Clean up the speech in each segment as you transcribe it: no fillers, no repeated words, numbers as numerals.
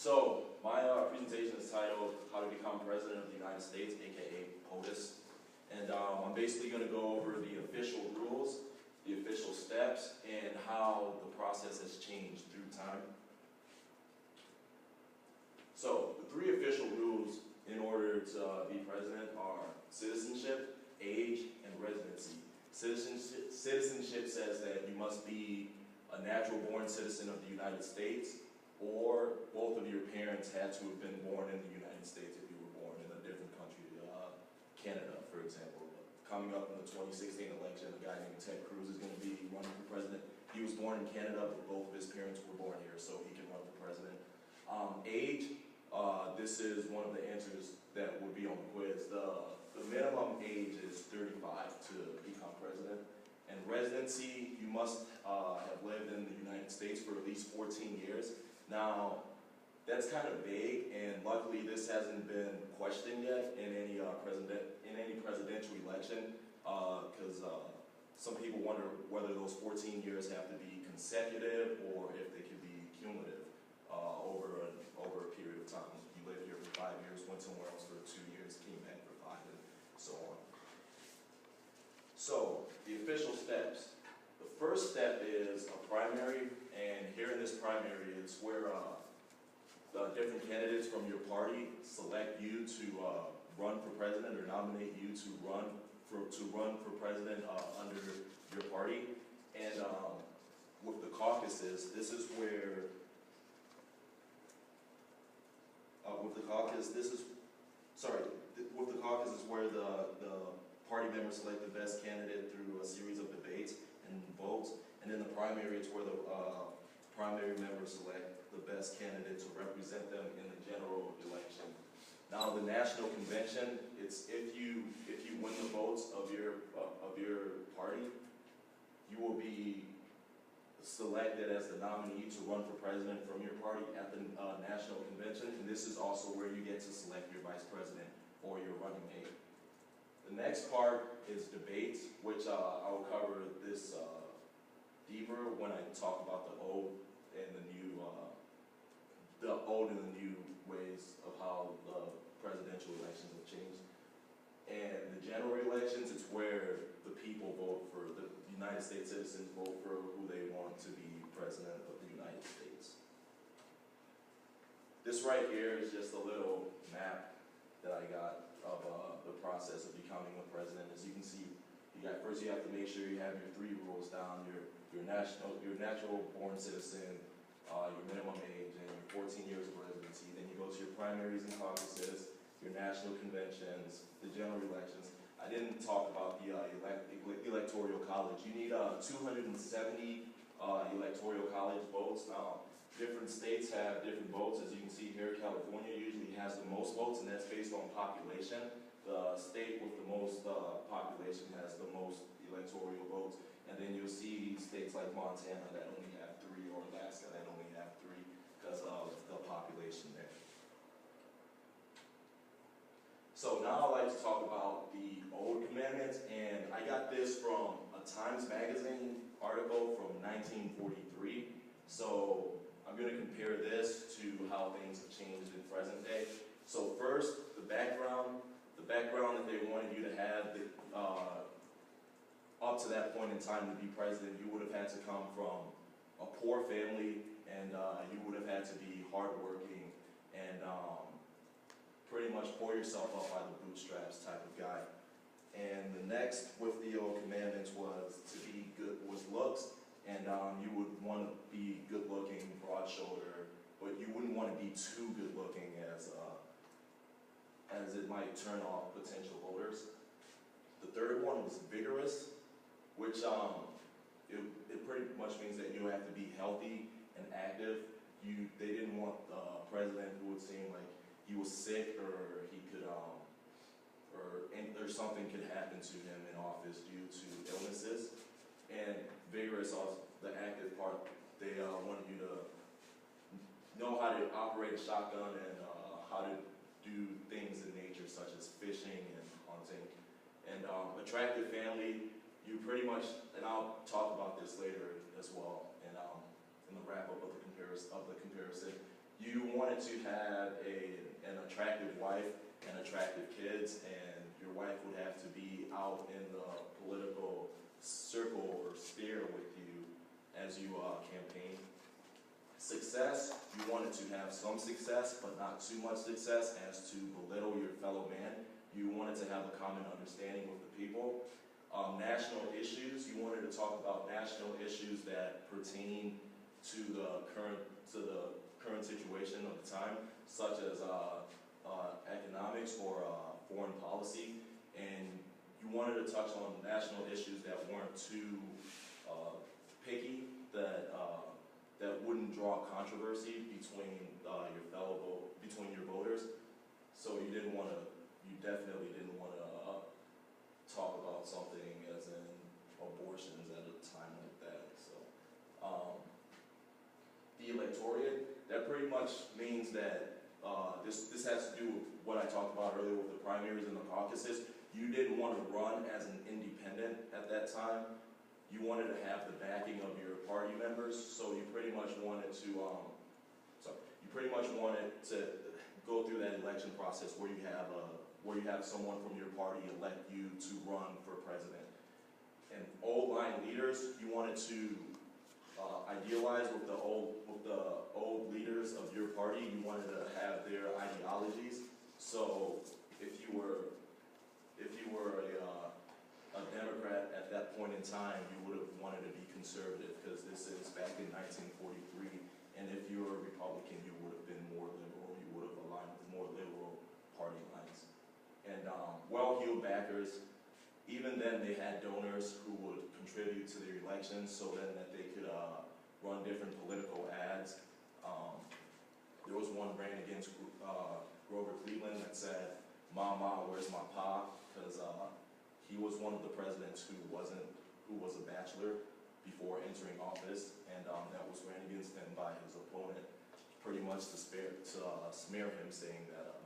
So, my presentation is titled How to Become President of the United States, aka POTUS. And I'm basically going to go over the official rules, the official steps, and how the process has changed through time. So, the three official rules in order to be president are citizenship, age, and residency. Citizenship says that you must be a natural-born citizen of the United States, or both of your parents had to have been born in the United States if you were born in a different country, Canada, for example. Coming up in the 2016 election, a guy named Ted Cruz is going to be running for president. He was born in Canada, but both of his parents were born here, so he can run for president. Age, this is one of the answers that would be on the quiz. The minimum age is 35 to become president. And residency, you must have lived in the United States for at least 14 years. Now, that's kind of vague, and luckily this hasn't been questioned yet in any presidential election, because some people wonder whether those 14 years have to be consecutive or if they can be cumulative over a period of time. You lived here for 5 years, went somewhere else for 2 years, came back for 5, and so on. So, the official steps. The first step is a primary, and here in this primary is where the different candidates from your party select you to run for president or nominate you to run for president under your party. And with the caucuses, this is where with the caucus is where the party members select the best candidate through a series of debates and votes, and then the primary is where the primary members select the best candidate to represent them in the general election. Now, the national convention, it's if you win the votes of your party, you will be selected as the nominee to run for president from your party at the national convention, and this is also where you get to select your vice president or your running mate. The next part is debates, which I will cover this deeper when I talk about the old and the new ways of how the presidential elections have changed. And the general elections, it's where the people vote for, the United States citizens vote for who they want to be president of the United States. This right here is just a little map that I got of the process of becoming a president. As you can see, first you have to make sure you have your three rules down: your natural born citizen, your minimum age, and your 14 years of residency. Then you go to your primaries and caucuses, your national conventions, the general elections. I didn't talk about the electoral college. You need 270 electoral college votes. Now, different states have different votes. As you can see here, California usually has the most votes, and that's based on population. The state with the most population has the most electoral votes. And then you'll see states like Montana that only have 3, or Alaska that only have 3 because of the population there. So now I'd like to talk about the old commandments, and I got this from a Times Magazine article from 1943. So I'm going to compare this to how things have changed in present day. So first, the background that they wanted you to have, up to that point in time to be president, you would have had to come from a poor family, and you would have had to be hardworking and pretty much pull yourself up by the bootstraps type of guy. And the next with the old commandments was to be good, was looks, and you would want to be good looking, broad shoulder, but you wouldn't want to be too good looking as it might turn off potential voters. The third one was vigorous, which it pretty much means that you have to be healthy and active. They didn't want a president who would seem like he was sick, or he could or something could happen to him in office due to illnesses. And vigorous, also the active part, they wanted you to know how to operate a shotgun and how to do things in nature such as fishing and hunting. And attractive family, you pretty much, and I'll talk about this later as well, and in the wrap up of the comparison, you wanted to have an attractive wife and attractive kids, and your wife would have to be out in the political circle or sphere with you as you campaign. Success, you wanted to have some success, but not too much success as to belittle your fellow man. You wanted to have a common understanding with the people. National issues, you wanted to talk about national issues that pertain to the current situation of the time, such as economics or foreign policy, and you wanted to touch on national issues that weren't too picky, that wouldn't draw controversy between your voters. So you definitely didn't want to talk about something as in abortions at a time like that. So the electorate, that pretty much means that this has to do with what I talked about earlier with the primaries and the caucuses. You didn't want to run as an independent at that time. You wanted to have the backing of your party members, so you pretty much wanted to go through that election process where you have someone from your party elect you to run for president. And old line leaders, you wanted to idealize with the old leaders of your party. You wanted to have their ideologies. So if you were a Democrat at that point in time, you would have wanted to be conservative, because this is back in 1943. And if you were a Republican, you would have been more liberal. You would have aligned with more liberal party lines. And well-heeled backers, even then they had donors who would contribute to their elections so then that they could run different political ads. There was one ran against Grover Cleveland that said, "Mama, where's my pa?" Because he was one of the presidents who was a bachelor before entering office, and that was ran against him by his opponent, pretty much to smear him, saying that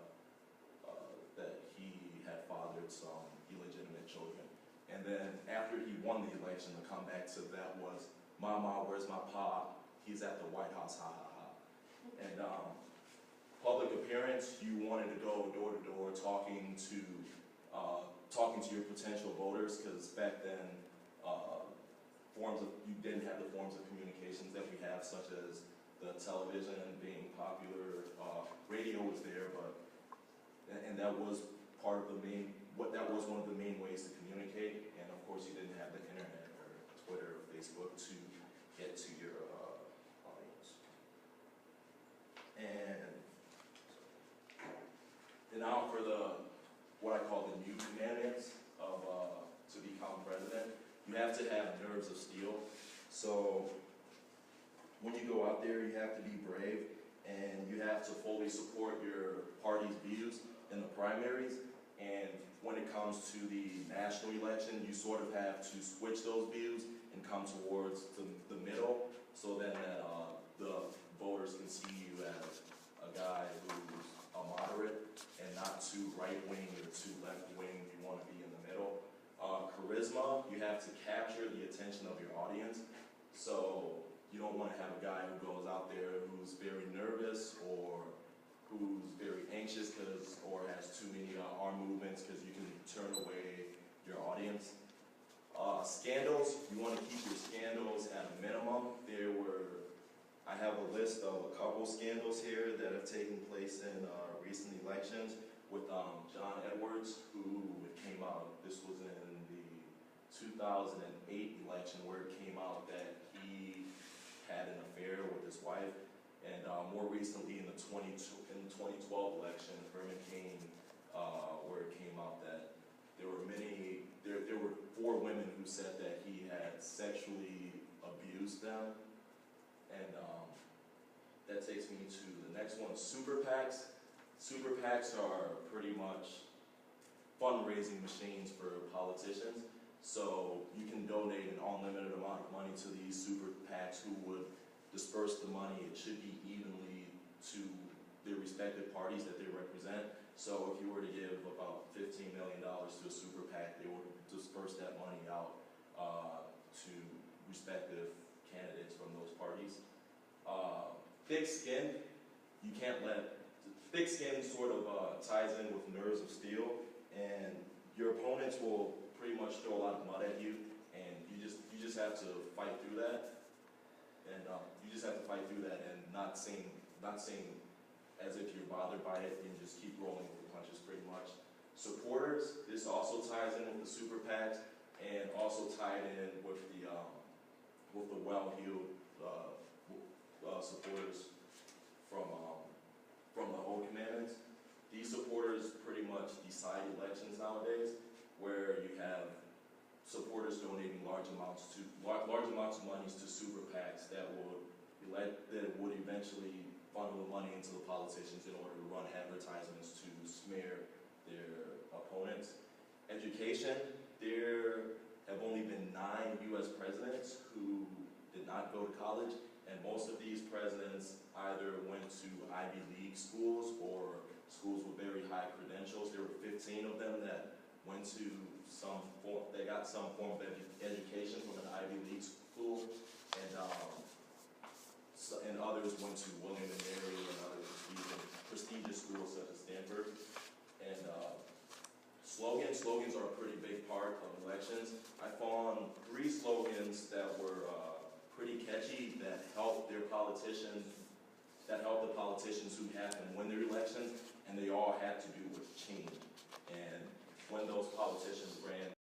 that he had fathered some illegitimate children. And then after he won the election, the comeback to that was, "Mama, where's my pa? He's at the White House, ha ha ha." And public appearance, you wanted to go door to door talking to your potential voters, because back then you didn't have the forms of communications that we have, such as the television being popular. Radio was there, and that was one of the main ways to communicate. And of course, you didn't have the internet or Twitter or Facebook to get to your audience. And now for what I call the new commandments of to become president. You have to have nerves of steel. So when you go out there, you have to be brave, and you have to fully support your party's views in the primaries. And when it comes to the national election, you sort of have to switch those views and come towards the middle, so then that the voters can see you as a guy who's a moderate and not too right-wing or too left-wing. You want to be in the middle. Charisma, you have to capture the attention of your audience. So you don't want to have a guy who goes out there who's very nervous or who's very anxious or has too many arm movements, because you can turn away your audience. Scandals, you want to keep your scandals at a minimum. I have a list of a couple scandals here that have taken place in recent elections with John Edwards, who came out, this was in the 2008 election, where it came out that he had an affair with his wife. And more recently in the 2012 election, Herman Cain, where it came out that there were 4 women who said that he had sexually abused them. And that takes me to the next one, super PACs. Super PACs are pretty much fundraising machines for politicians. So you can donate an unlimited amount of money to these super PACs who would disperse the money. It should be evenly to their respective parties that they represent. So if you were to give about $15 million to a super PAC, they would disperse that money out to respective candidates from those parties. Thick skin. you can't let, thick skin sort of ties in with nerves of steel, and your opponents will pretty much throw a lot of mud at you, and you just have to fight through that, and you just have to fight through that and not seem as if you're bothered by it, and just keep rolling with the punches pretty much. Supporters, this also ties in with the super PACs, and also tied in with the well-heeled supporters from the old commandments. These supporters pretty much decide elections nowadays, where you have supporters donating large amounts of monies to super PACs that would eventually funnel the money into the politicians in order to run advertisements to smear their opponents. Education, there have only been 9 U.S. presidents who did not go to college, and most of these presidents either went to Ivy League schools or schools with very high credentials. There were 15 of them that went to they got some form of education from an Ivy League school, and others went to William and Mary and other prestigious schools such as Stanford. And slogans are a pretty big part of elections. I found 3 slogans that were pretty catchy that helped the politicians who have to win their elections, and they all had to do with change. And when those politicians ran